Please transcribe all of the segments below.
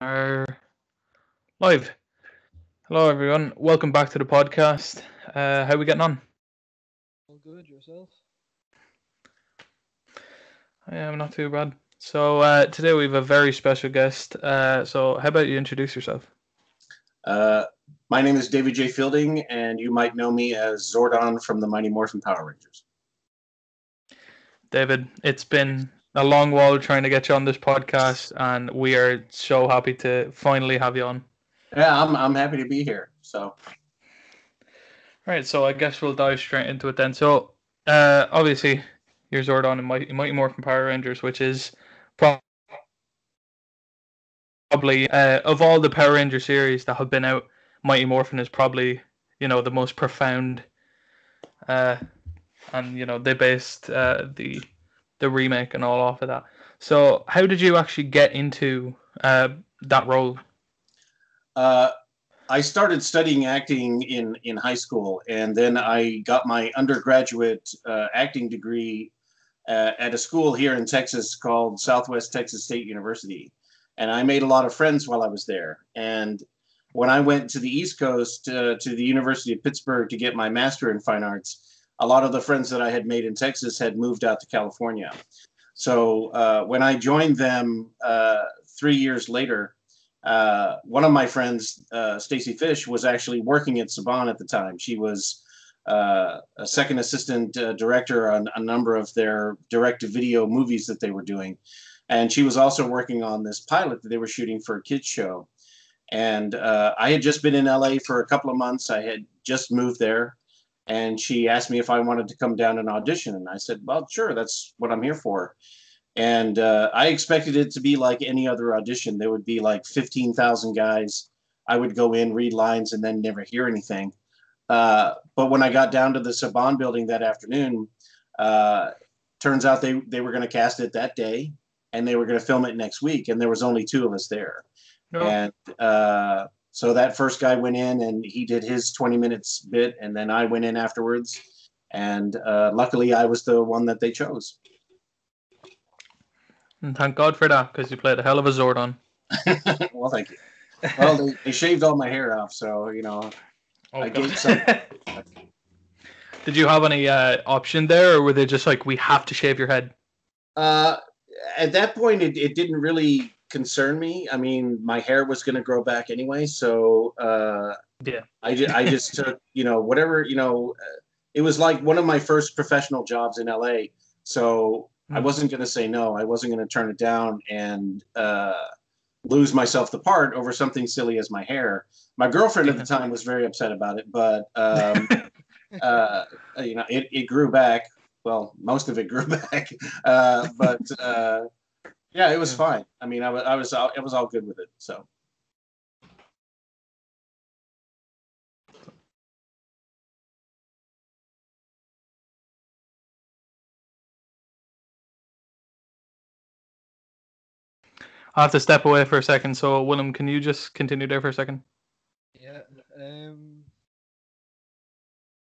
Are live. Hello, everyone. Welcome back to the podcast. How are we getting on? All good yourself? I am not too bad. So today we have a very special guest. So how about you introduce yourself? Uh, my name is David J. Fielding, and you might know me as Zordon from the Mighty Morphin Power Rangers. David, it's been a long while trying to get you on this podcast, and we are so happy to finally have you on. Yeah, I'm happy to be here. So, Right, so I guess we'll dive straight into it then. So, obviously, you're Zordon in Mighty Morphin Power Rangers, which is probably of all the Power Ranger series that have been out, Mighty Morphin is probably the most profound, uh, and they based the remake and all off of that. So how did you actually get into that role? I started studying acting in high school, and then I got my undergraduate acting degree at a school here in Texas called Southwest Texas State University. And I made a lot of friends while I was there. And when I went to the East Coast to the University of Pittsburgh to get my master in fine arts, a lot of the friends that I had made in Texas had moved out to California. So when I joined them 3 years later, one of my friends, Stacy Fish, was actually working at Saban at the time. She was a second assistant director on a number of their direct-to-video movies that they were doing. And she was also working on this pilot that they were shooting for a kids show. And I had just been in LA for a couple of months. I had just moved there. And she asked me if I wanted to come down and audition. And I said, well, sure, that's what I'm here for. And I expected it to be like any other audition. There would be like 15,000 guys. I would go in, read lines, and then never hear anything. But when I got down to the Saban building that afternoon, turns out they were going to cast it that day, and they were going to film it next week. And there was only two of us there. No. And so that first guy went in, and he did his 20 minutes bit, and then I went in afterwards. And luckily, I was the one that they chose. And thank God for that, because you played a hell of a Zordon. Well, thank you. Well, they shaved all my hair off, so I gave some. Did you have any option there, or were they just like, we have to shave your head? At that point, it didn't really concern me. I mean, my hair was going to grow back anyway, so yeah, I just took whatever it was like one of my first professional jobs in LA, so I wasn't going to say no. I wasn't going to turn it down and lose myself the part over something silly as my hair. My girlfriend at the time was very upset about it, but it grew back. Well, most of it grew back, but yeah, it was fine. I mean, it was all good with it. So. I have to step away for a second. So, Willem, can you just continue there for a second? Yeah.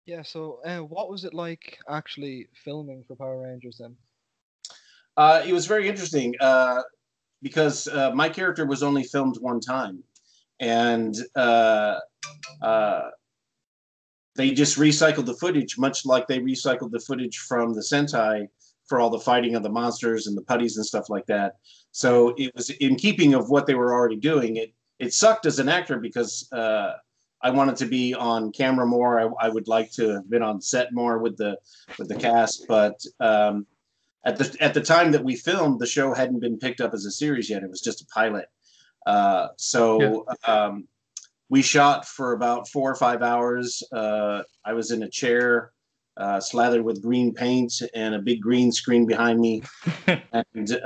Yeah. So, what was it like actually filming for Power Rangers then? It was very interesting because my character was only filmed one time, and they just recycled the footage, much like they recycled the footage from the Sentai for all the fighting of the monsters and the putties and stuff like that. So it was in keeping of what they were already doing. It sucked as an actor because I wanted to be on camera more. I would like to have been on set more with the cast, but at the time that we filmed, the show hadn't been picked up as a series yet. It was just a pilot. We shot for about 4 or 5 hours. I was in a chair, slathered with green paint and a big green screen behind me. And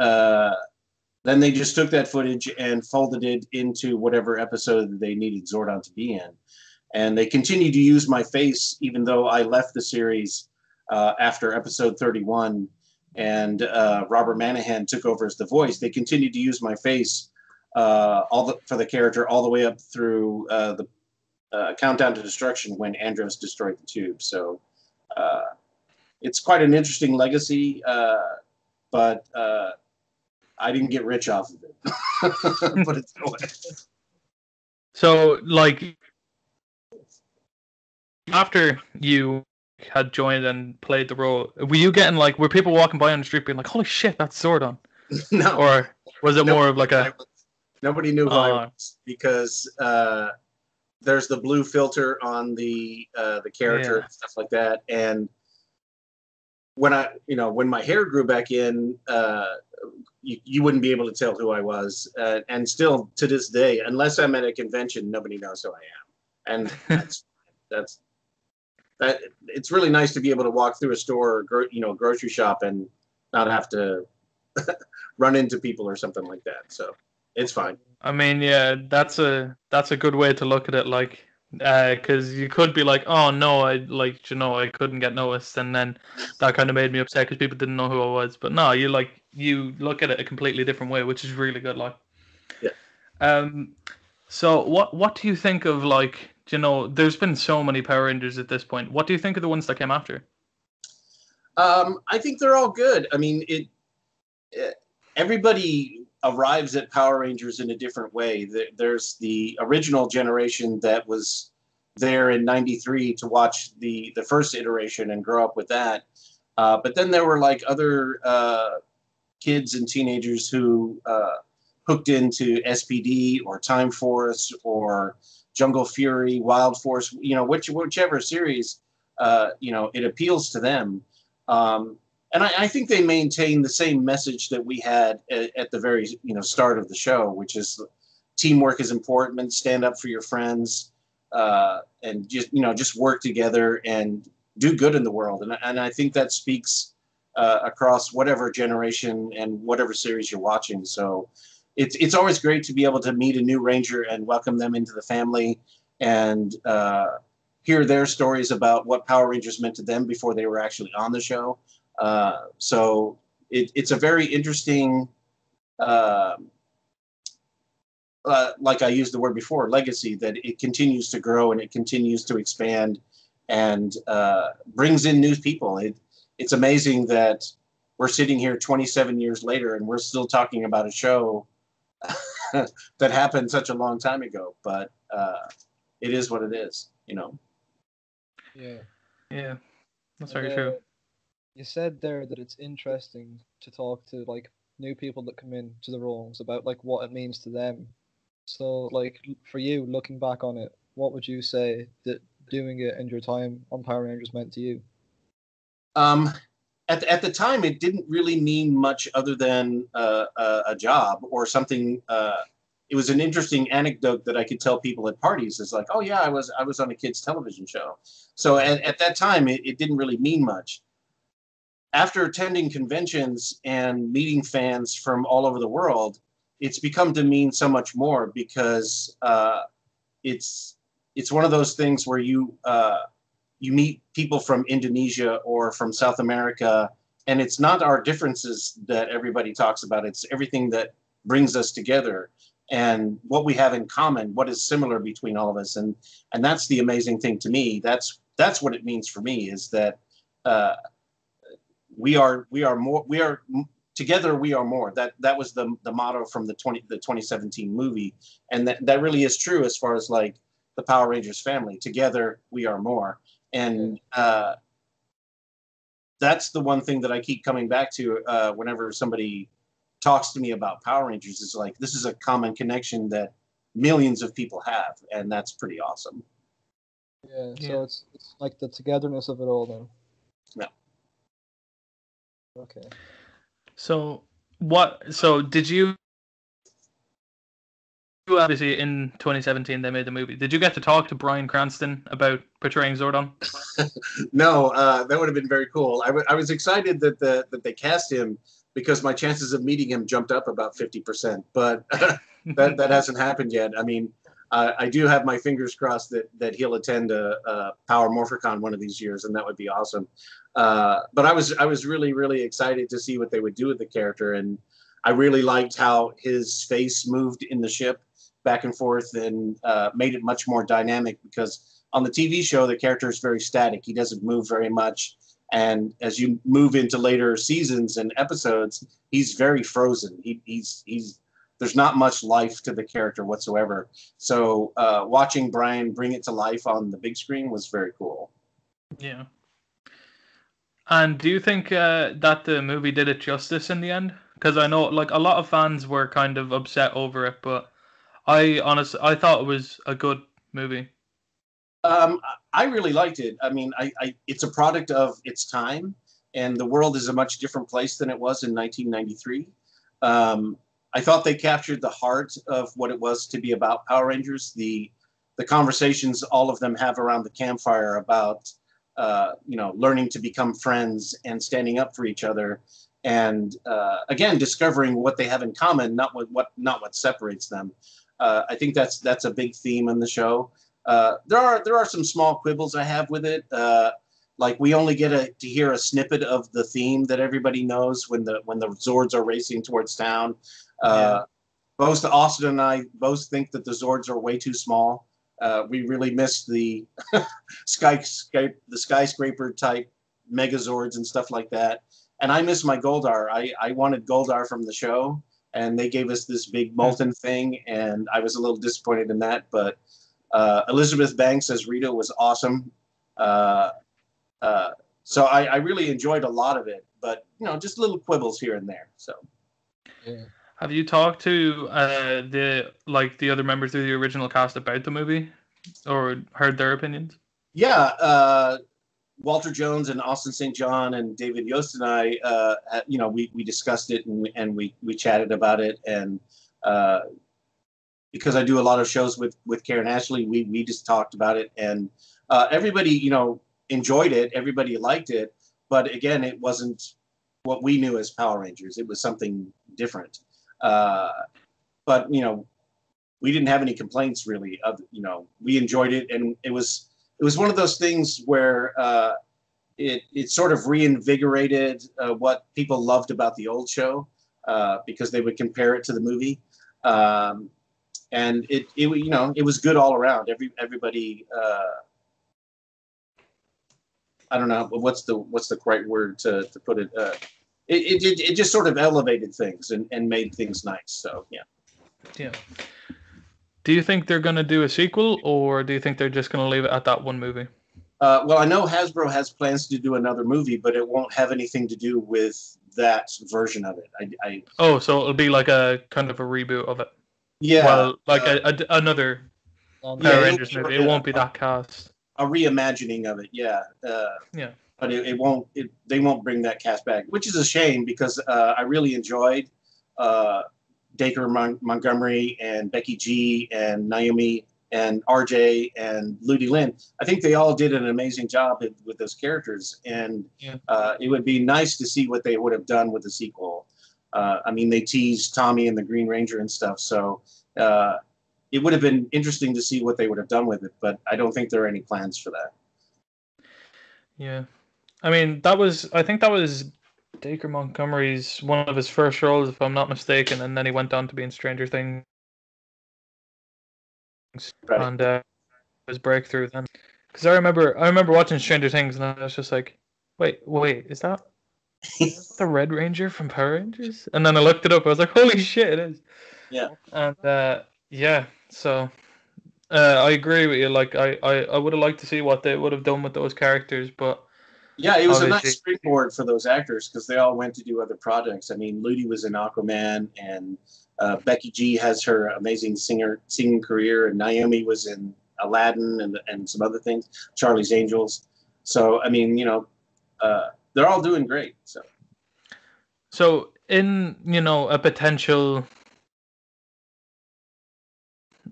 then they just took that footage and folded it into whatever episode they needed Zordon to be in. And they continued to use my face, even though I left the series after episode 31 and Robert Manahan took over as the voice. They continued to use my face for the character all the way up through the Countdown to Destruction when Andros destroyed the tube. So it's quite an interesting legacy, but I didn't get rich off of it. Put it that way. So, like, after you had joined and played the role, were you getting like, were people walking by on the street being like, "Holy shit, that's Zordon"? No. Or was it more of like a? Nobody knew who I was because there's the blue filter on the character and stuff like that. And when when my hair grew back in, you wouldn't be able to tell who I was. And still to this day, unless I'm at a convention, nobody knows who I am. And that's it's really nice to be able to walk through a store or grocery shop and not have to run into people or something like that. So it's fine. I mean, yeah, that's a good way to look at it. Like, because you could be like, "Oh no, I couldn't get noticed," and then that kind of made me upset because people didn't know who I was. But no, you look at it a completely different way, which is really good. Like, yeah. So what do you think of, like, there's been so many Power Rangers at this point. What do you think of the ones that came after? I think they're all good. I mean, everybody arrives at Power Rangers in a different way. There's the original generation that was there in '93 to watch the first iteration and grow up with that. But then there were like other kids and teenagers who hooked into SPD or Time Force or Jungle Fury, Wild Force, whichever series, it appeals to them. And I think they maintain the same message that we had at the very start of the show, which is teamwork is important, stand up for your friends, and just work together and do good in the world. And I think that speaks across whatever generation and whatever series you're watching. So it's always great to be able to meet a new Ranger and welcome them into the family and hear their stories about what Power Rangers meant to them before they were actually on the show. So it's a very interesting, like I used the word before, legacy, that it continues to grow and it continues to expand and brings in new people. It's amazing that we're sitting here 27 years later and we're still talking about a show that happened such a long time ago, but it is what it is, Yeah, that's very true. You said there that it's interesting to talk to like new people that come in to the roles about like what it means to them. So like for you, looking back on it, what would you say that doing it and your time on Power Rangers meant to you? At the time, it didn't really mean much other than a job or something. It was an interesting anecdote that I could tell people at parties. It's like, oh yeah, I was on a kids' television show. So at that time, it didn't really mean much. After attending conventions and meeting fans from all over the world, it's become to mean so much more because it's one of those things where you meet people from Indonesia or from South America, and it's not our differences that everybody talks about. It's everything that brings us together and what we have in common, what is similar between all of us. And that's the amazing thing to me. That's what it means for me, is that we are together, we are more. That was the motto from the 2017 movie. And that really is true as far as like the Power Rangers family. Together, we are more. And that's the one thing that I keep coming back to whenever somebody talks to me about Power Rangers, is like, this is a common connection that millions of people have, and that's pretty awesome. Yeah, so it's like the togetherness of it all then. Yeah. Okay. So did you, obviously in 2017 they made the movie, did you get to talk to Bryan Cranston about portraying Zordon? No, that would have been very cool. I was excited that they cast him because my chances of meeting him jumped up about 50%, but that hasn't happened yet. I mean, I do have my fingers crossed that he'll attend a Power Morphicon one of these years, and that would be awesome. But I was really, really excited to see what they would do with the character, and I really liked how his face moved in the ship back and forth and made it much more dynamic, because on the TV show, the character is very static. He doesn't move very much. And as you move into later seasons and episodes, he's very frozen. He's there's not much life to the character whatsoever. So watching Brian bring it to life on the big screen was very cool. Yeah. And do you think that the movie did it justice in the end? Because I know, like, a lot of fans were kind of upset over it, but I thought it was a good movie. I really liked it. I mean, it's a product of its time, and the world is a much different place than it was in 1993. I thought they captured the heart of what it was to be about Power Rangers. The conversations all of them have around the campfire about learning to become friends and standing up for each other, and again discovering what they have in common, not what separates them. I think that's a big theme in the show. There are some small quibbles I have with it. Like we only get to hear a snippet of the theme that everybody knows when the Zords are racing towards town. Both Austin and I both think that the Zords are way too small. We really missed the skyscraper type Megazords and stuff like that. And I miss my Goldar. I wanted Goldar from the show, and they gave us this big molten thing, and I was a little disappointed in that. But Elizabeth Banks as Rita was awesome. So I really enjoyed a lot of it, but just little quibbles here and there. So. Yeah. Have you talked to the other members of the original cast about the movie, or heard their opinions? Yeah, Walter Jones and Austin St. John and David Yost and I, we discussed it and we chatted about it, and because I do a lot of shows with Karen Ashley, we just talked about it, and everybody enjoyed it, everybody liked it, but again, it wasn't what we knew as Power Rangers. It was something different. But we didn't have any complaints really. We enjoyed it, and it was one of those things where it sort of reinvigorated what people loved about the old show, because they would compare it to the movie, and it was good all around. Everybody. I don't know what's the right word to put it. It just sort of elevated things and made things nice. So yeah. Yeah. Do you think they're going to do a sequel, or do you think they're just going to leave it at that one movie? Well, I know Hasbro has plans to do another movie, but it won't have anything to do with that version of it. Oh, so it'll be like a kind of a reboot of it. Yeah. Well, like another Power Rangers movie. It won't be that cast. A reimagining of it, yeah. Yeah. But it won't. They won't bring that cast back, which is a shame because I really enjoyed Dacre Montgomery and Becky G and Naomi and RJ and Ludi Lin. I think they all did an amazing job with those characters, and it would be nice to see what they would have done with the sequel. I mean, they teased Tommy and the Green Ranger and stuff, so it would have been interesting to see what they would have done with it, but I don't think there are any plans for that. Yeah. I mean, I think that was Dacre Montgomery's one of his first roles, if I'm not mistaken, and then he went on to be in Stranger Things. Right. And his breakthrough then. Because I remember watching Stranger Things, and I was just like, wait, is that the Red Ranger from Power Rangers? And then I looked it up. I was like, holy shit, it is. Yeah. And yeah, so I agree with you. Like, I would have liked to see what they would have done with those characters, but yeah, it was a nice springboard for those actors because they all went to do other projects. I mean, Ludi was in Aquaman, and Becky G has her amazing singing career, and Naomi was in Aladdin and some other things, Charlie's Angels. So I mean, they're all doing great. So in a potential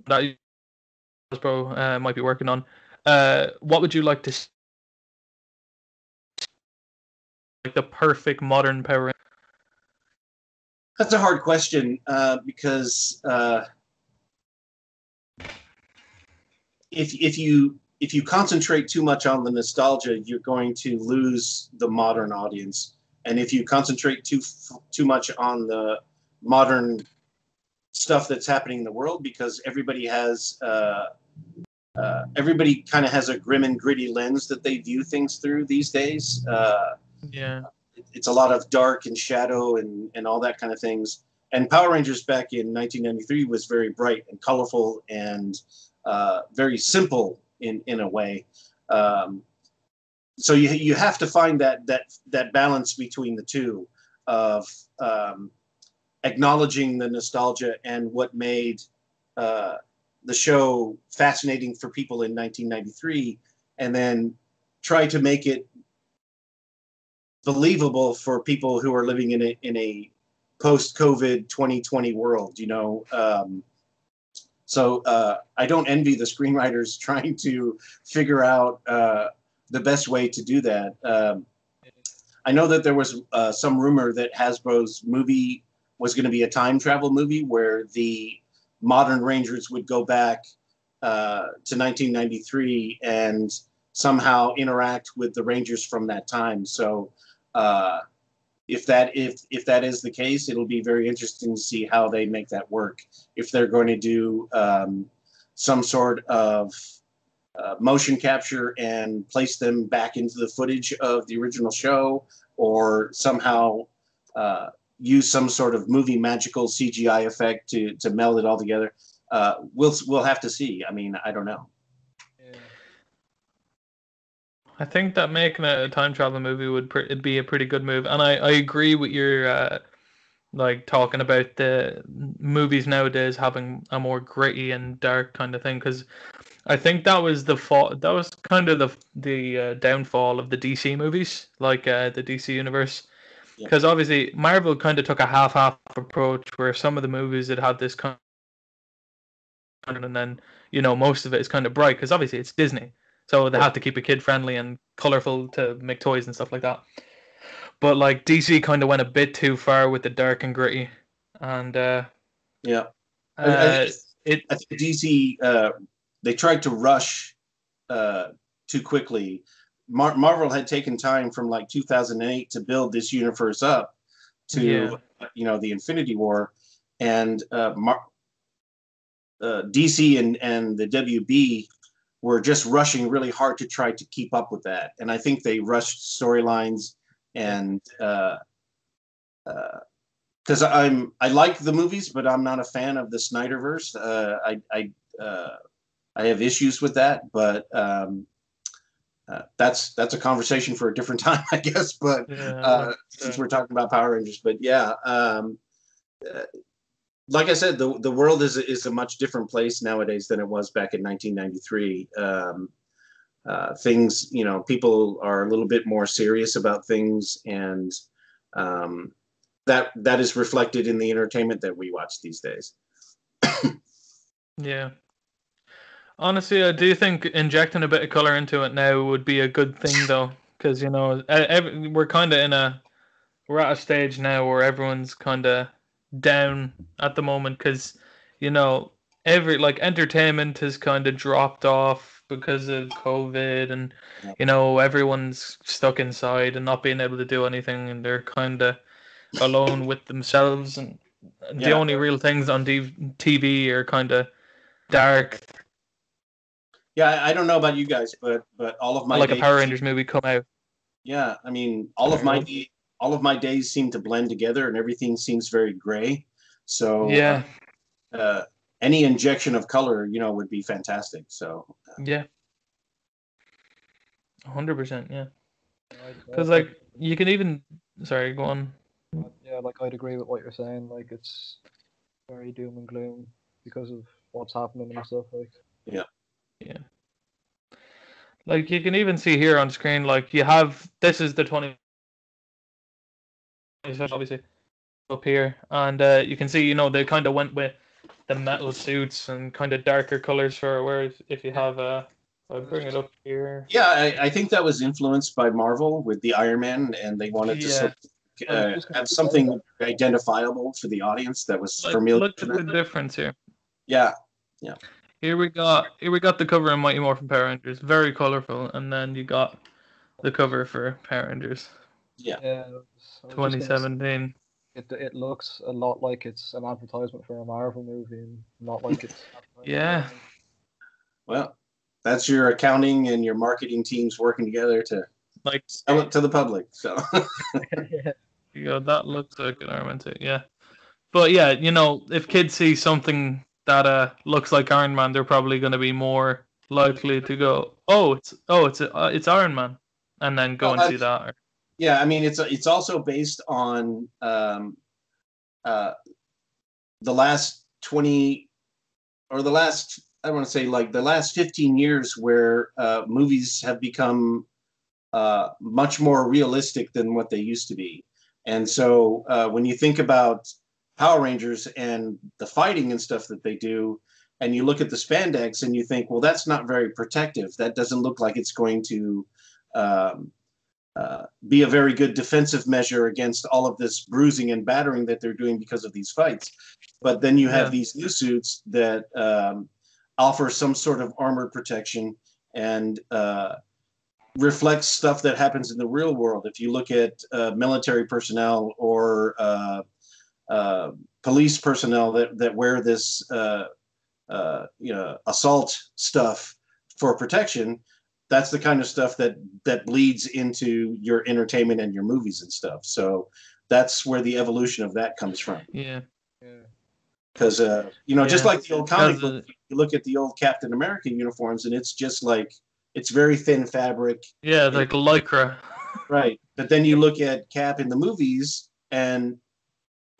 that Hasbro might be working on, what would you like to see? Like the perfect modern Power Ranger? That's a hard question because if you concentrate too much on the nostalgia, you're going to lose the modern audience, and if you concentrate too much on the modern stuff that's happening in the world, because everybody has everybody kind of has a grim and gritty lens that they view things through these days. Yeah. It's a lot of dark and shadow and all that kind of things. And Power Rangers back in 1993 was very bright and colorful and very simple in a way. So you have to find that balance between the two of acknowledging the nostalgia and what made the show fascinating for people in 1993, and then try to make it believable for people who are living in a post-COVID 2020 world, you know. So I don't envy the screenwriters trying to figure out the best way to do that. I know that there was some rumor that Hasbro's movie was going to be a time travel movie where the modern Rangers would go back to 1993 and somehow interact with the Rangers from that time. So if that is the case, it'll be very interesting to see how they make that work. If they're going to do some sort of motion capture and place them back into the footage of the original show, or somehow use some sort of movie magical CGI effect to meld it all together. We'll have to see. I mean, I don't know. Yeah. I think that making a time travel movie would be a pretty good move, and I agree with your like talking about the movies nowadays having a more gritty and dark kind of thing, because I think that was that was kind of the downfall of the DC movies, like the DC universe. Yeah. Because obviously Marvel kind of took a half-half approach where some of the movies that had this kind of, and then most of it is kind of bright because obviously it's Disney, so they have to keep it kid-friendly and colorful to make toys and stuff like that. But like DC kind of went a bit too far with the dark and gritty, and Yeah. uh, I think DC they tried to rush too quickly. Marvel had taken time from like 2008 to build this universe up to the Infinity War, and DC and the WB were just rushing really hard to try to keep up with that. And I think they rushed storylines, and because I like the movies, but I'm not a fan of the Snyderverse. I have issues with that, but that's a conversation for a different time, I guess. But since we're talking about Power Rangers, but yeah, like I said, the world is a much different place nowadays than it was back in 1993. Things, people are a little bit more serious about things, and that is reflected in the entertainment that we watch these days. Yeah. Honestly, I do think injecting a bit of color into it now would be a good thing, though, because we're kind of we're at a stage now where everyone's kind of down at the moment because every entertainment has kind of dropped off because of COVID, and everyone's stuck inside and not being able to do anything, and they're kind of alone with themselves, and the only real things on TV are kind of dark. Yeah, I don't know about you guys, but all of my like a Power Rangers movie come out. Yeah, I mean, all of my days seem to blend together, and everything seems very gray. So yeah, any injection of color, would be fantastic. So yeah, 100%, yeah. Because I'd you can even sorry, go on. Yeah, like I'd agree with what you're saying. Like it's very doom and gloom because of what's happening and stuff. Like yeah. Like you can even see here on screen, like you have this is the 20 obviously up here, and you can see they kind of went with the metal suits and kind of darker colors for. Whereas if you have I'll bring it up here. Yeah, I think that was influenced by Marvel with the Iron Man, and they wanted to sort of, have something identifiable for the audience that was familiar. Look at the difference here. Yeah. Here we got the cover of Mighty Morphin Power Rangers, very colorful, and then you got the cover for Power Rangers. Yeah. 2017. It looks a lot like it's an advertisement for a Marvel movie, and not like it's. Yeah. Well, That's your accounting and your marketing teams working together to Like, sell it to the public. So that looks like an Iron Man suit, yeah. But yeah, if kids see something that looks like Iron Man, they're probably going to be more likely to go, it's Iron Man, and then go and see that. Yeah, I mean, it's also based on the last 20 or the last, I want to say like the last 15 years where movies have become much more realistic than what they used to be. And so when you think about Power Rangers and the fighting and stuff that they do, and you look at the spandex and you think, well, that's not very protective. That doesn't look like it's going to be a very good defensive measure against all of this bruising and battering that they're doing because of these fights. But then you have these new suits that offer some sort of armor protection and reflects stuff that happens in the real world. If you look at military personnel or police personnel that wear this assault stuff for protection, that's the kind of stuff that bleeds into your entertainment and your movies and stuff. So that's where the evolution of that comes from. Yeah. Because just like the old comic book, you look at the old Captain America uniforms, and it's just like it's very thin fabric. Yeah, like Lycra. Right, but then you look at Cap in the movies, and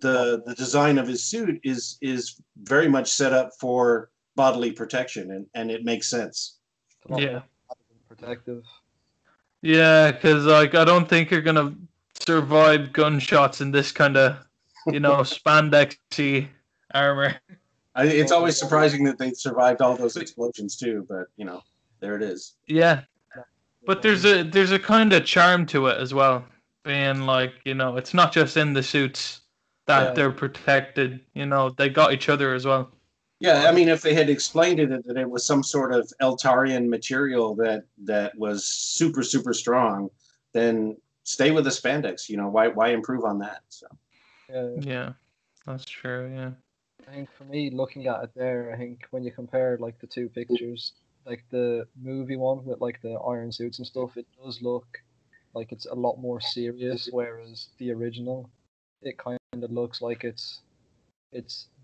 the design of his suit is very much set up for bodily protection, and it makes sense. Yeah. Protective. Yeah, because I don't think you're gonna survive gunshots in this kind of, spandexy armor. It's always surprising that they survived all those explosions too, but there it is. Yeah, but there's a kind of charm to it as well, being like it's not just in the suits that they're protected. They got each other as well. Yeah, I mean, if they had explained it that it was some sort of Eltarian material that was super, super strong, then stay with the spandex. Why improve on that? So. Yeah, that's true. Yeah. I think for me, looking at it there, I think when you compare like the two pictures, like the movie one with like the iron suits and stuff, it does look like it's a lot more serious, whereas the original, it kind of looks like it's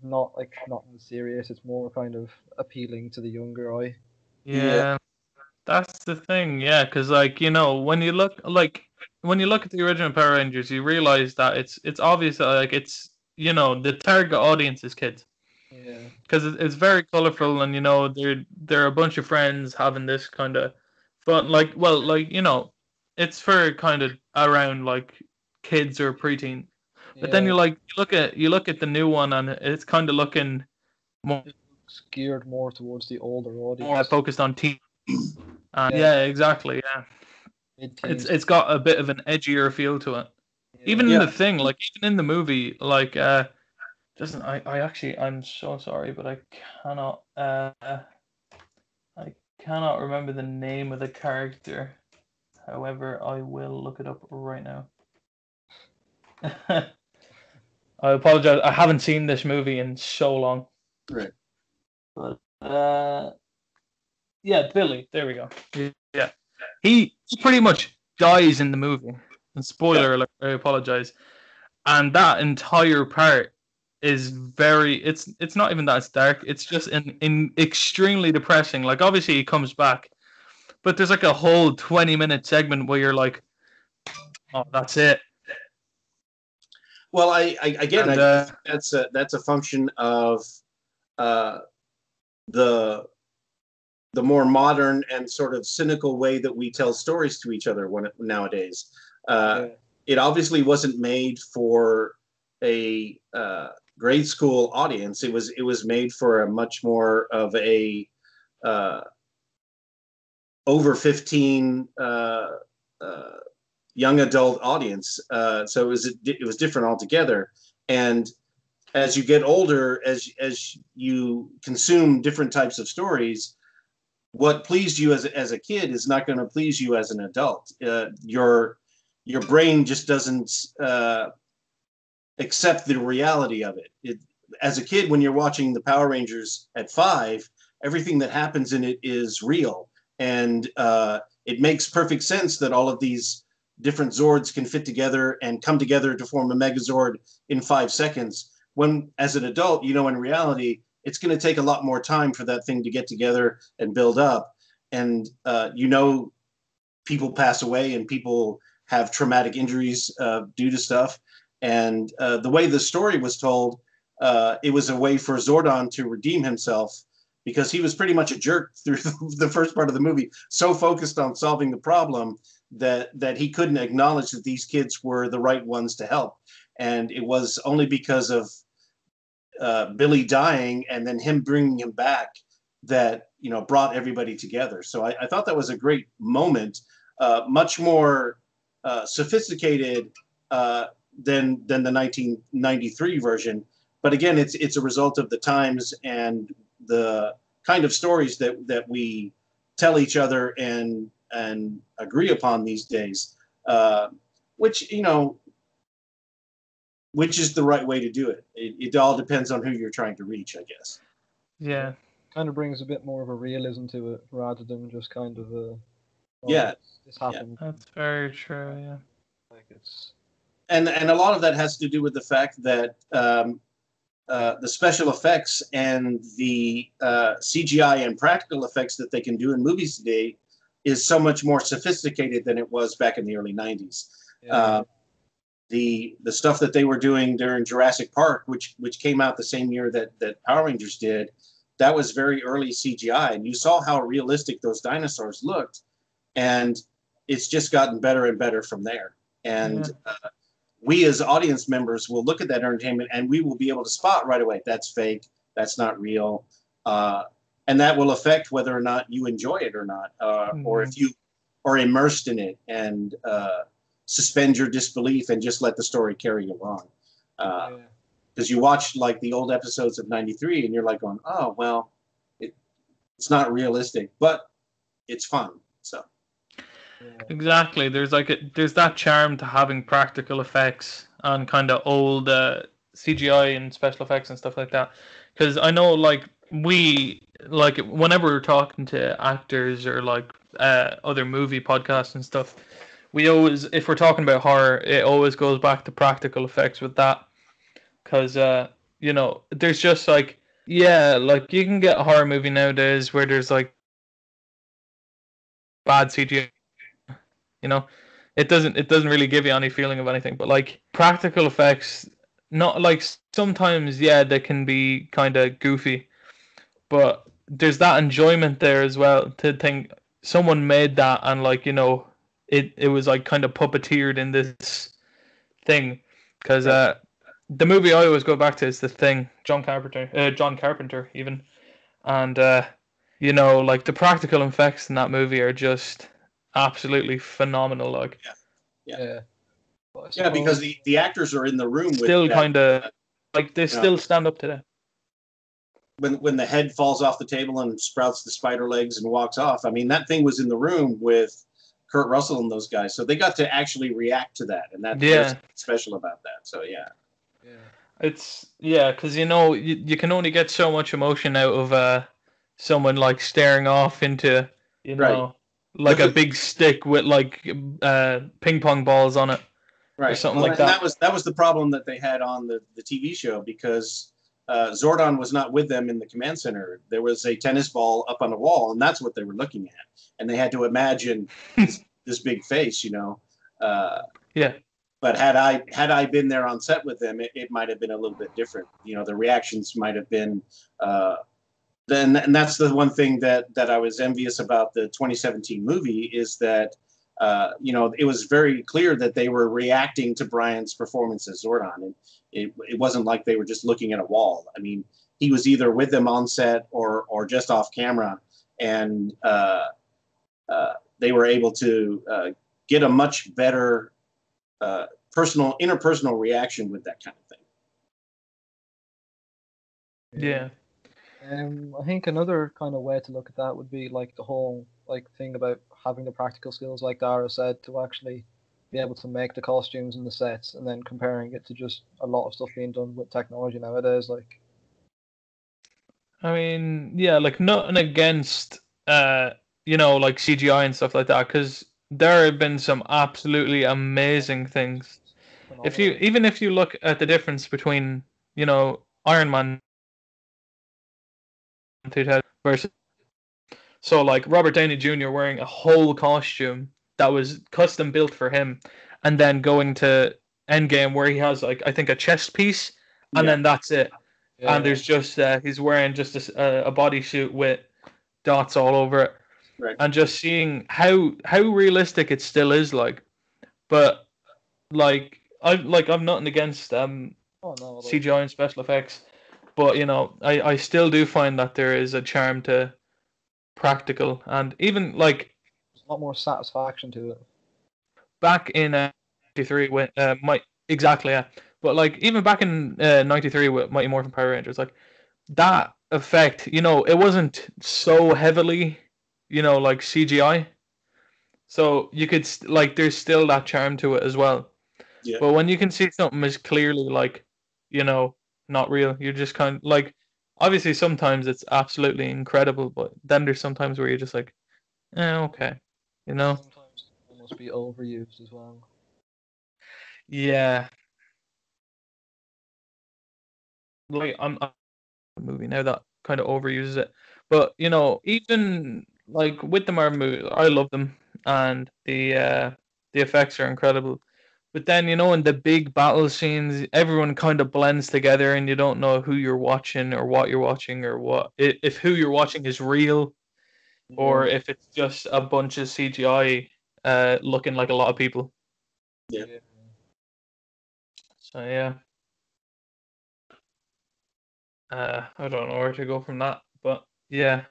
not as serious. It's more kind of appealing to the younger eye. Yeah, that's the thing. Yeah, because when you look at the original Power Rangers, you realize that it's obvious that it's the target audience is kids. Yeah. Because it's very colorful, and they're a bunch of friends having this kind of fun. It's for kind of around like kids or preteen. But then you look at the new one, and it's kind of looking more geared more towards the older audience. More focused on teens. Yeah, exactly. Yeah, it's got a bit of an edgier feel to it. Yeah. Even in the thing, even in the movie, doesn't I'm so sorry, but I cannot remember the name of the character. However, I will look it up right now. I apologize. I haven't seen this movie in so long. Right. But Billy. There we go. Yeah, he pretty much dies in the movie. And spoiler alert. I apologize. And that entire part is it's not even that it's dark. It's just in extremely depressing. Like obviously he comes back, but there's like a whole 20-minute segment where you're like, oh, that's it. Well, I think that's a function of the more modern and sort of cynical way that we tell stories to each other nowadays. It obviously wasn't made for a grade school audience. It was made for a much more of a over 15 young adult audience. So it was different altogether. And as you get older, as you consume different types of stories, what pleased you as a kid is not going to please you as an adult. Your brain just doesn't accept the reality of it. As a kid, when you're watching the Power Rangers at 5, everything that happens in it is real. and it makes perfect sense that all of these different Zords can fit together and come together to form a Megazord in 5 seconds. When, as an adult, you know, in reality, it's going to take a lot more time for that thing to get together and build up. And, you know, people pass away and people have traumatic injuries due to stuff. And the way the story was told, it was a way for Zordon to redeem himself, because he was pretty much a jerk through the first part of the movie, so focused on solving the problem that he couldn't acknowledge that these kids were the right ones to help. And it was only because of Billy dying and then him bringing him back that, you know, brought everybody together. So I thought that was a great moment, much more sophisticated than the 1993 version. But again, it's a result of the times and the kind of stories that we tell each other and agree upon these days, which, you know, which is the right way to do it. It all depends on who you're trying to reach, I guess. Yeah. Kind of brings a bit more of a realism to it rather than just kind of a, yeah, this happened. Yeah. That's very true. Yeah. Like it's and a lot of that has to do with the fact that the special effects and the CGI and practical effects that they can do in movies today is so much more sophisticated than it was back in the early 90s. yeah. The stuff that they were doing during Jurassic Park, which came out the same year that Power Rangers did, that was very early CGI, and you saw how realistic those dinosaurs looked, and it's just gotten better and better from there. And we as audience members will look at that entertainment and we will be able to spot right away, that's fake, that's not real. And that will affect whether or not you enjoy it or not, or if you are immersed in it and suspend your disbelief and just let the story carry you along. Because you watch like the old episodes of 93 and you're like going, oh, well, it's not realistic, but it's fun. So. Exactly. There's there's that charm to having practical effects and kind of old CGI and special effects and stuff like that. Because I know, like, whenever we're talking to actors or like other movie podcasts and stuff, we always, if we're talking about horror, it always goes back to practical effects with that. Because you know, there's just like, yeah, like you can get a horror movie nowadays where there's like bad CGI. You know, it doesn't really give you any feeling of anything. But like practical effects, not like sometimes, yeah, they can be kind of goofy, but there's that enjoyment there as well to think someone made that and, like, you know, it was like kind of puppeteered in this thing. Because the movie I always go back to is The Thing, John Carpenter even, and you know, like the practical effects in that movie are just absolutely phenomenal. Like, yeah, because the actors are in the room still with kind of like they still stand up today. When the head falls off the table and sprouts the spider legs and walks off, I mean, that thing was in the room with Kurt Russell and those guys, so they got to actually react to that, and that's special about that. So it's because, you know, you can only get so much emotion out of someone like staring off into, you know, like a big stick with like ping pong balls on it, or something like that. And that was the problem that they had on the TV show, because Zordon was not with them in the command center. There was a tennis ball up on the wall, and that's what they were looking at, and they had to imagine this big face, you know. But had I been there on set with them, it might have been a little bit different. You know, the reactions might have been. And that's the one thing that I was envious about the 2017 movie, is that you know, it was very clear that they were reacting to Brian's performance as Zordon, and it wasn't like they were just looking at a wall. I mean, he was either with them on set or just off camera, and they were able to get a much better interpersonal reaction with that kind of thing. Yeah. I think another kind of way to look at that would be like the whole like thing about having the practical skills, like Dara said, to actually be able to make the costumes and the sets, and then comparing it to just a lot of stuff being done with technology nowadays. Like, I mean, yeah, like nothing against you know, like CGI and stuff like that, because there have been some absolutely amazing things. Phenomenal. Even if you look at the difference between, you know, Iron Man 2000 versus, so like Robert Downey Jr. wearing a whole costume that was custom built for him, and then going to Endgame where he has like I think a chest piece, and Yeah. then that's it. And Yeah. there's just he's wearing just a bodysuit with dots all over it, Right. and just seeing how realistic it still is, like, but like I'm nothing against Oh no, like, CGI and special effects, but you know I still do find that there is a charm to practical, and even like there's a lot more satisfaction to it. back in '93 when might exactly, yeah, but like even back in '93 with Mighty Morphin Power Rangers, like that effect, you know, it wasn't so heavily, you know, like CGI, so you could like there's still that charm to it as well. Yeah. But when you can see something is clearly like, you know, not real, you're just kind of like, obviously sometimes it's absolutely incredible, but then there's sometimes where you're just like, okay, you know. Sometimes it must be overused as well. Yeah, like I'm a movie now that kind of overuses it, but you know, even like with the Marvel movies, I love them, and the effects are incredible. But then you know, in the big battle scenes, everyone kind of blends together, and you don't know who you're watching or what you're watching or what if who you're watching is real or Yeah. if it's just a bunch of CGI looking like a lot of people. Yeah. Yeah. So yeah. I don't know where to go from that, but yeah.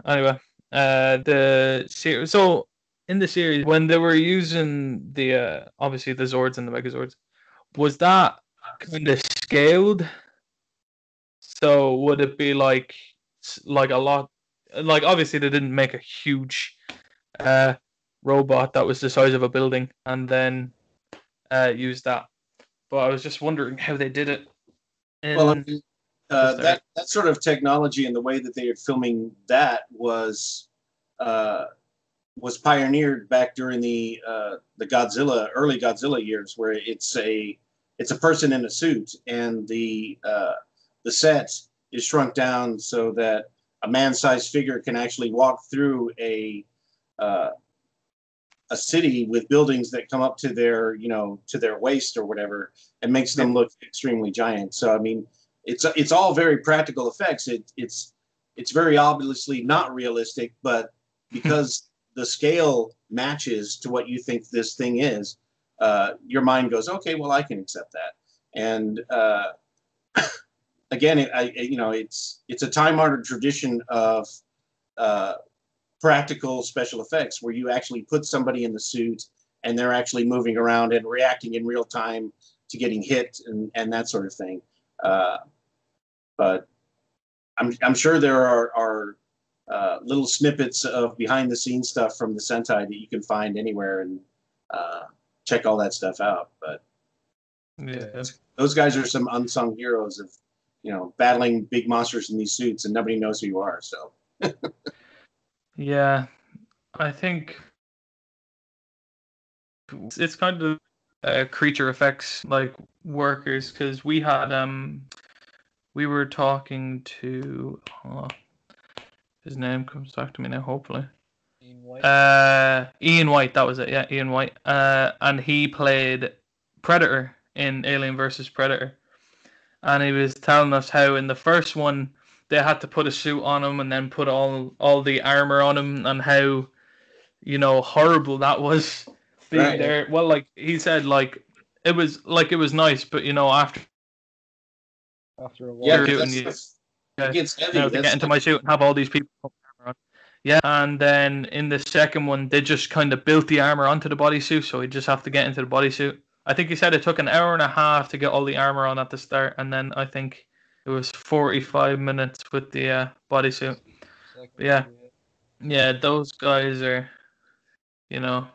Anyway, the series. So in the series, when they were using the obviously the Zords and the Megazords, was that kind of scaled? So would it be like a lot? Like obviously they didn't make a huge uh robot that was the size of a building and then use that. But I was just wondering how they did it Well, I in mean, the start. that sort of technology and the way that they are filming that uh, was pioneered back during the early Godzilla years, where it's a person in a suit, and the set is shrunk down so that a man-sized figure can actually walk through uh, a city with buildings that come up to their to their waist or whatever, and makes them look extremely giant. So I mean, it's all very practical effects. It's very obviously not realistic, but because the scale matches to what you think this thing is, your mind goes, okay, well, I can accept that. And again, it's a time honored tradition of uh, practical special effects where you actually put somebody in the suit and they're actually moving around and reacting in real time to getting hit and that sort of thing. Uh, but I'm sure there are little snippets of behind the scenes stuff from the Sentai that you can find anywhere and check all that stuff out. But Yeah. those guys are some unsung heroes of battling big monsters in these suits, and nobody knows who you are. So Yeah, I think it's kind of creature effects like workers because we were talking to his name comes back to me now hopefully. Ian White. Ian White, that was it. Yeah, Ian White. And he played Predator in Alien versus Predator, and he was telling us how in the first one they had to put a suit on him and then put all the armor on him, and how horrible that was being right, there. Well, like he said, it was nice, but after After a yeah, while. because shooting that you, stuff it gets now heavy. to That's get into my suit and have all these people put armor on. Yeah, and then in the second one, they just kind of built the armor onto the bodysuit, so you just have to get into the bodysuit. I think he said it took an hour and a half to get all the armor on at the start, and then I think it was 45 minutes with the bodysuit. But yeah, yeah, those guys are, you know,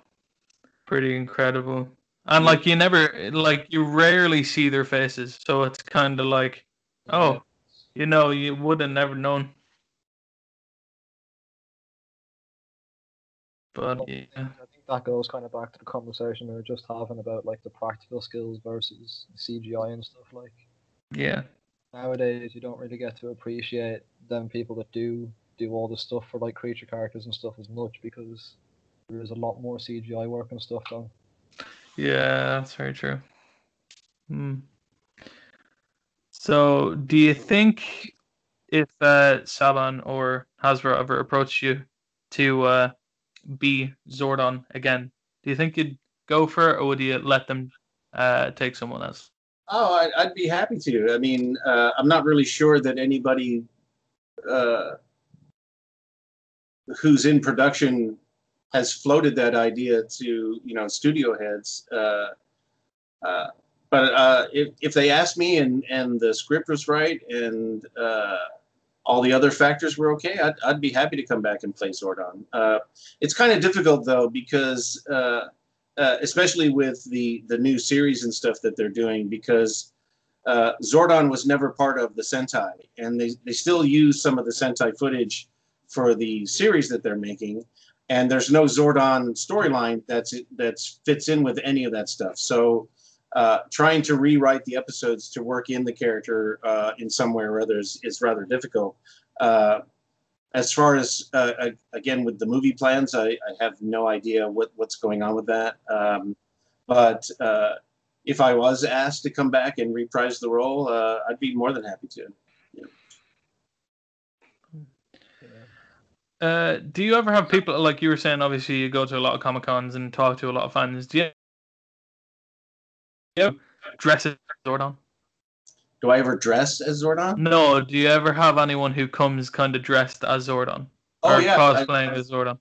pretty incredible. And yeah. like you rarely see their faces, so it's kind of like, Yeah. oh, you would have never known. But Well, yeah, I think that goes kind of back to the conversation we were just having about like the practical skills versus CGI and stuff. Like yeah, nowadays, you don't really get to appreciate them people that do all the stuff for like creature characters and stuff as much because there is a lot more CGI work and stuff done. yeah, that's very true. Hmm. So, do you think if Saban or Hasbro ever approached you to be Zordon again, do you think you'd go for it, or would you let them take someone else? Oh, I'd be happy to. I mean, I'm not really sure that anybody uh, who's in production has floated that idea to studio heads. But if they asked me and the script was right and all the other factors were okay, I'd be happy to come back and play Zordon. It's kind of difficult though because especially with the new series and stuff that they're doing, because Zordon was never part of the Sentai, and they still use some of the Sentai footage for the series that they're making, and there's no Zordon storyline that fits in with any of that stuff. So trying to rewrite the episodes to work in the character in some way or other is rather difficult. As far as again with the movie plans, I have no idea what's going on with that. But if I was asked to come back and reprise the role, I'd be more than happy to. Yeah. Do you ever have people, like you were saying, obviously you go to a lot of Comic Cons and talk to a lot of fans. Do you ever dress as Zordon? Do I ever dress as Zordon? No, do you ever have anyone who comes kind of dressed as Zordon? Oh, or yeah. Cosplaying as Zordon?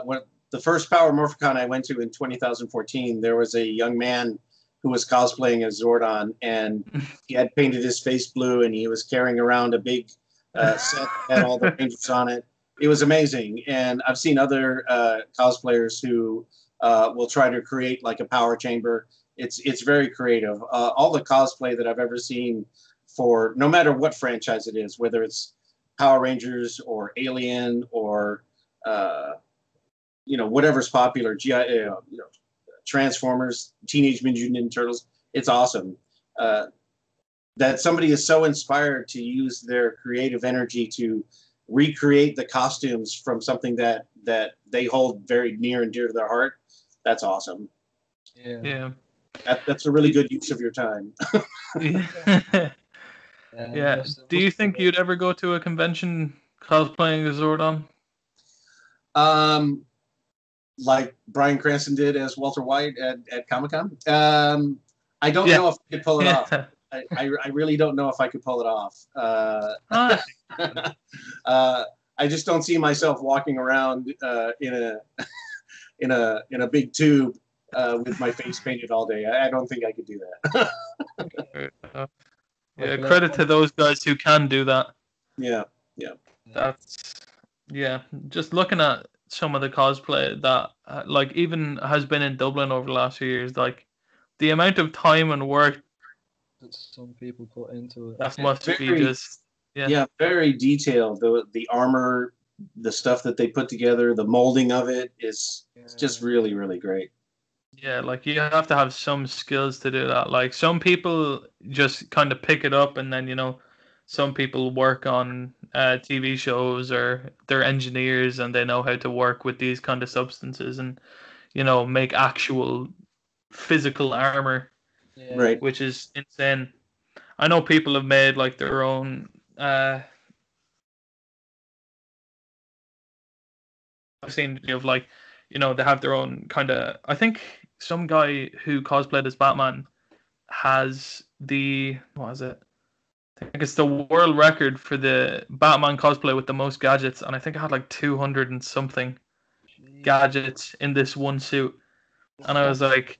When the first Power Morphicon I went to in 2014, there was a young man who was cosplaying as Zordon, and he had painted his face blue, and he was carrying around a big set that had all the Rangers on it. It was amazing, and I've seen other cosplayers who will try to create like a power chamber. It's very creative. All the cosplay that I've ever seen for no matter what franchise it is, whether it's Power Rangers or Alien or whatever's popular, Transformers, Teenage Mutant Ninja Turtles. It's awesome that somebody is so inspired to use their creative energy to recreate the costumes from something that they hold very near and dear to their heart. That's awesome. Yeah. That's a really good use of your time. Yeah. Yeah. Do you think you'd ever go to a convention cosplaying as Zordon? Like Bryan Cranston did as Walter White at Comic-Con. I don't know if I could pull it off. I really don't know if I could pull it off. I just don't see myself walking around in a big tube with my face painted all day. I don't think I could do that. Yeah, credit to those guys who can do that. Yeah. Just looking at some of the cosplay that like even has been in Dublin over the last few years, like the amount of time and work that some people put into it. That must be just very detailed. The armor, the stuff that they put together, the molding of it is just really, really great. Yeah, like you have to have some skills to do that. Like some people just kind of pick it up, and then some people work on TV shows or they're engineers and they know how to work with these kind of substances and make actual physical armor, right? Which is insane. I know people have made like their own. I've seen of like they have their own kind of. I think some guy who cosplayed as Batman has what is it? I think it's the world record for the Batman cosplay with the most gadgets, and I think I had like 200 and something gadgets in this one suit. And I was like,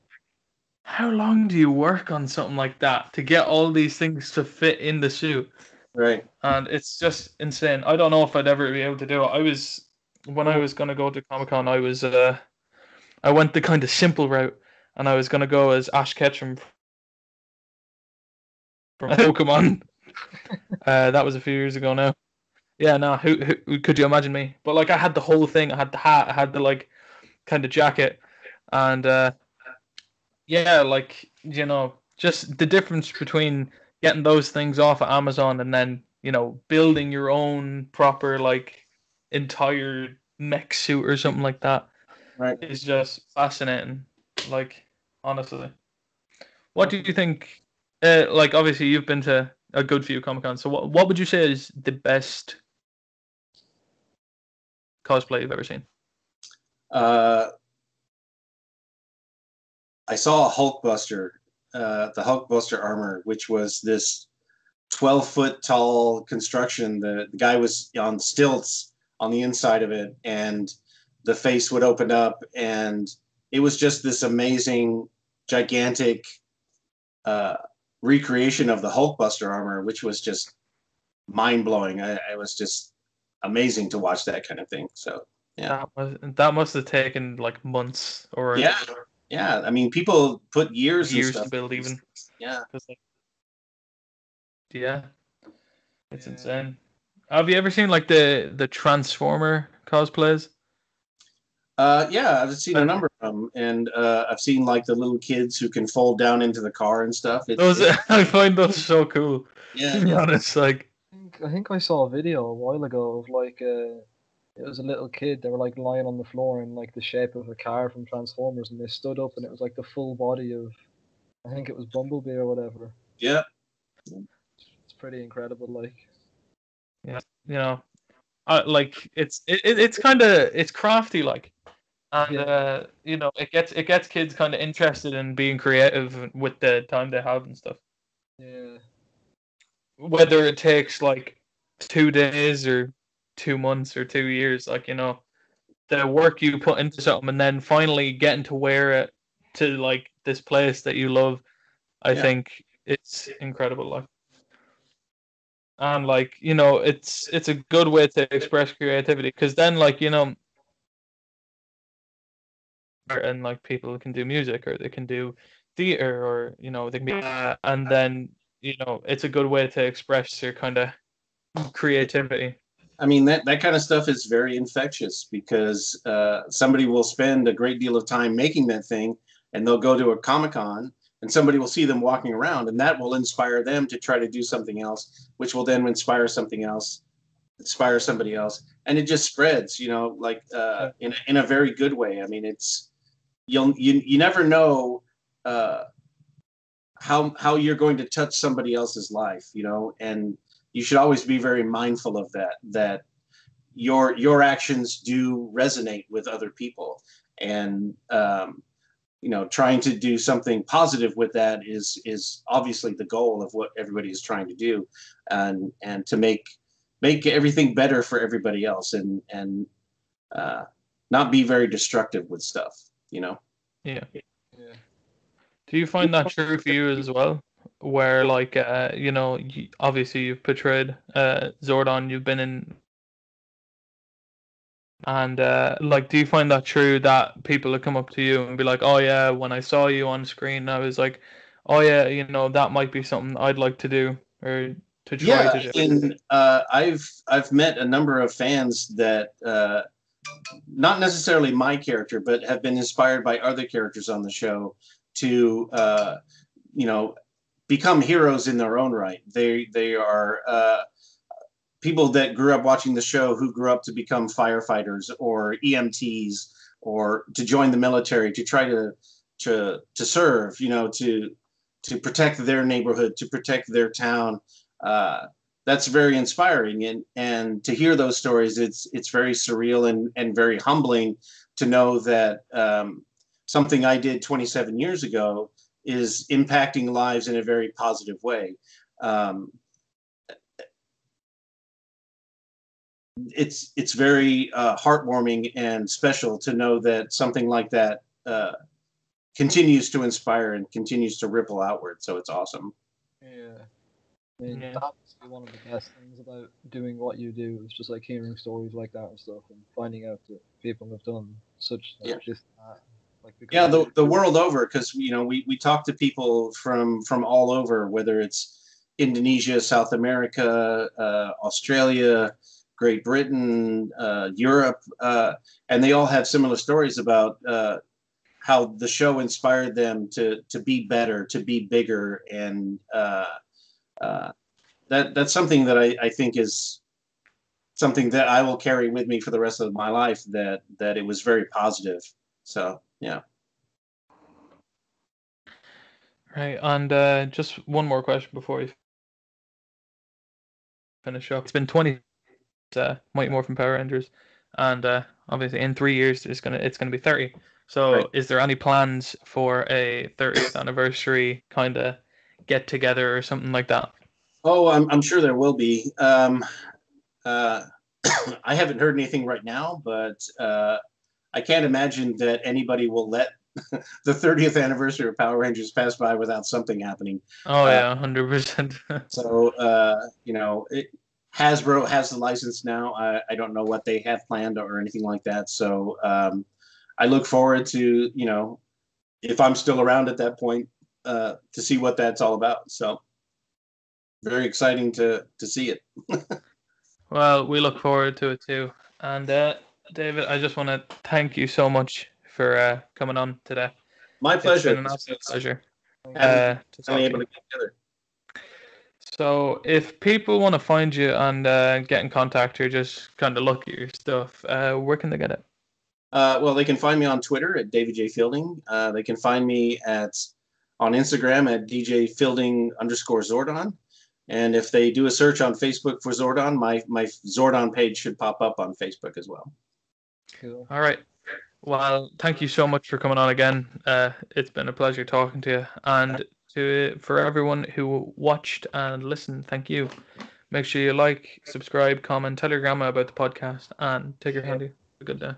how long do you work on something like that to get all these things to fit in the suit? Right. And it's just insane. I don't know if I'd ever be able to do it. When I was gonna go to Comic-Con, I went the kind of simple route, and I was gonna go as Ash Ketchum from Pokemon. That was a few years ago now. Yeah, no, who could you imagine me? But like, I had the whole thing. I had the hat. I had the kind of jacket, and yeah, like just the difference between getting those things off of Amazon and then building your own proper like entire mech suit or something like that Right. is just fascinating. Like honestly, what do you think? Like obviously you've been to a good few Comic Cons, so what would you say is the best cosplay you've ever seen? I saw a Hulkbuster, the Hulkbuster armor, which was this 12-foot tall construction. The guy was on stilts on the inside of it, and the face would open up, and it was just this amazing, gigantic recreation of the Hulkbuster armor, which was just mind-blowing. It was just amazing to watch that kind of thing. So yeah, that must have taken like months or yeah. I mean, people put years and stuff to build even. Yeah. Yeah, it's insane. Have you ever seen like the Transformer cosplays? Yeah, I've seen a number of them, and I've seen like the little kids who can fold down into the car and stuff. I find those so cool. Yeah, to be honest, like I think I saw a video a while ago of like it was a little kid. They were like lying on the floor in like the shape of a car from Transformers, and they stood up, and it was like the full body of, I think it was Bumblebee or whatever. Yeah, it's pretty incredible. Like, yeah, like it's kind of it's crafty, like, and it gets kids kind of interested in being creative with the time they have and stuff. Yeah. Whether it takes like 2 days or 2 months or 2 years, like the work you put into something and then finally getting to wear it to like this place that you love, I think it's incredible. Like, and like it's a good way to express creativity because then like and like people can do music or they can do theater or they can be and then it's a good way to express your kind of creativity. I mean that kind of stuff is very infectious because somebody will spend a great deal of time making that thing, and they'll go to a Comic-Con, and somebody will see them walking around, and that will inspire them to try to do something else, which will then inspire something else, inspire somebody else, and it just spreads. Like in a very good way. I mean, it's you never know how you're going to touch somebody else's life, and you should always be very mindful of that your actions do resonate with other people, and trying to do something positive with that is obviously the goal of what everybody is trying to do, and to make everything better for everybody else, and not be very destructive with stuff. Yeah. Do you find that true for you as well? Where like obviously you've portrayed Zordon, you've been in, and like, do you find that true that people will come up to you and be like, oh yeah, when I saw you on screen, I was like, oh yeah, that might be something I'd like to do or to try to do. And I've met a number of fans that not necessarily my character, but have been inspired by other characters on the show to become heroes in their own right. They are people that grew up watching the show who grew up to become firefighters or EMTs or to join the military to try to serve, to protect their neighborhood, to protect their town. That's very inspiring, and to hear those stories, it's very surreal and very humbling to know that something I did 27 years ago is impacting lives in a very positive way. It's very heartwarming and special to know that something like that continues to inspire and continues to ripple outward. So it's awesome. Yeah. I mean, that's one of the best things about doing what you do. It's just like hearing stories like that and stuff, and finding out that people have done such this that. Like, the world over, because we talk to people from all over, whether it's Indonesia, South America, Australia, Great Britain, Europe, and they all have similar stories about how the show inspired them to be better, to be bigger, and that's something that I think is something that I will carry with me for the rest of my life. That it was very positive. So yeah. Right, and just one more question before we finish up. It's been 20 Mighty Morphin Power Rangers, and obviously in 3 years it's gonna be 30. So Right. is there any plans for a 30th anniversary kind of get together or something like that? Oh, I'm sure there will be. I haven't heard anything right now, but I can't imagine that anybody will let the 30th anniversary of Power Rangers pass by without something happening. Oh yeah, 100%. So Hasbro has the license now. I don't know what they have planned or anything like that. So I look forward to, if I'm still around at that point, to see what that's all about. So very exciting to see it. Well, we look forward to it too. And David, I just want to thank you so much for coming on today. My pleasure. It's been an absolute pleasure Having to finally talk able to to you. get together. So, if people want to find you and get in contact or just kind of look at your stuff, where can they get it? Well, they can find me on Twitter at David J. Fielding. They can find me on Instagram at DJ Fielding _Zordon. And if they do a search on Facebook for Zordon, my Zordon page should pop up on Facebook as well. Cool. All right. Well, thank you so much for coming on again. It's been a pleasure talking to you. And for everyone who watched and listened, thank you. Make sure you like, subscribe, comment, tell your grandma about the podcast, and take your handy. Have a good day.